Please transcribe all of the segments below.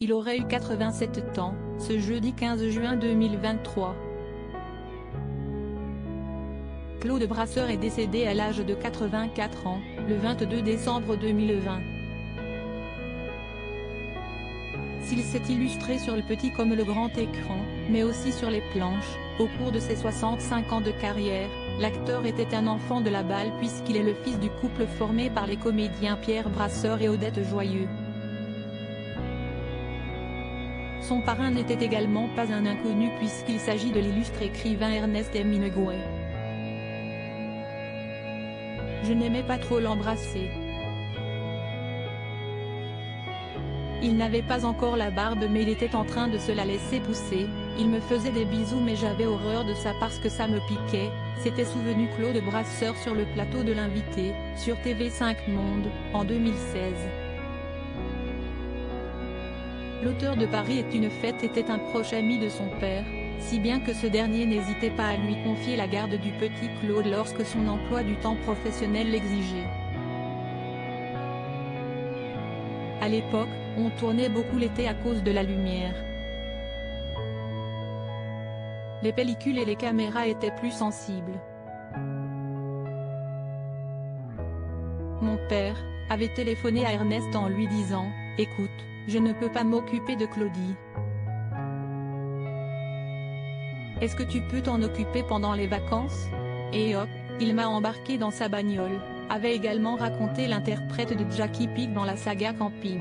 Il aurait eu 87 ans, ce jeudi 15 juin 2023. Claude Brasseur est décédé à l'âge de 84 ans, le 22 décembre 2020. S'il s'est illustré sur le petit comme le grand écran, mais aussi sur les planches, au cours de ses 65 ans de carrière, l'acteur était un enfant de la balle puisqu'il est le fils du couple formé par les comédiens Pierre Brasseur et Odette Joyeux. Son parrain n'était également pas un inconnu puisqu'il s'agit de l'illustre écrivain Ernest Hemingway. Je n'aimais pas trop l'embrasser. Il n'avait pas encore la barbe mais il était en train de se la laisser pousser, il me faisait des bisous mais j'avais horreur de ça parce que ça me piquait, s'était souvenu Claude Brasseur sur le plateau de l'invité, sur TV5 Monde, en 2016. L'auteur de Paris est une fête était un proche ami de son père, si bien que ce dernier n'hésitait pas à lui confier la garde du petit Claude lorsque son emploi du temps professionnel l'exigeait. À l'époque, on tournait beaucoup l'été à cause de la lumière. Les pellicules et les caméras étaient plus sensibles. Mon père avait téléphoné à Ernest en lui disant « Écoute, je ne peux pas m'occuper de Claudie. Est-ce que tu peux t'en occuper pendant les vacances ?» Et hop, il m'a embarqué dans sa bagnole, avait également raconté l'interprète de Jackie Pic dans la saga Camping.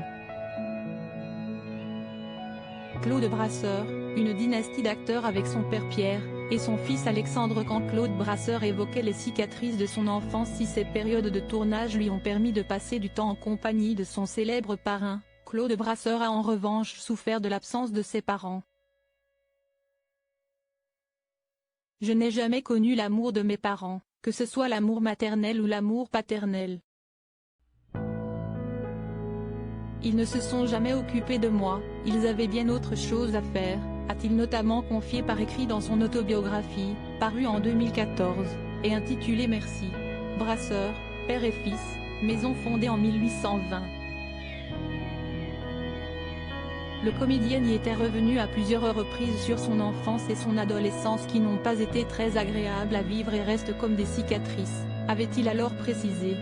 Claude Brasseur, une dynastie d'acteurs avec son père Pierre, et son fils Alexandre. Quand Claude Brasseur évoquait les cicatrices de son enfance, si ces périodes de tournage lui ont permis de passer du temps en compagnie de son célèbre parrain, Claude Brasseur a en revanche souffert de l'absence de ses parents. Je n'ai jamais connu l'amour de mes parents, que ce soit l'amour maternel ou l'amour paternel. Ils ne se sont jamais occupés de moi, ils avaient bien autre chose à faire, a-t-il notamment confié par écrit dans son autobiographie, parue en 2014, et intitulée Merci. Brasseur, père et fils, maison fondée en 1820. Le comédien y était revenu à plusieurs reprises sur son enfance et son adolescence qui n'ont pas été très agréables à vivre et restent comme des cicatrices, avait-il alors précisé.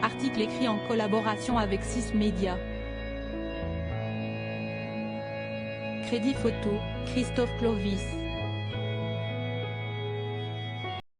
Article écrit en collaboration avec 6 Médias. Crédit photo, Christophe Clovis.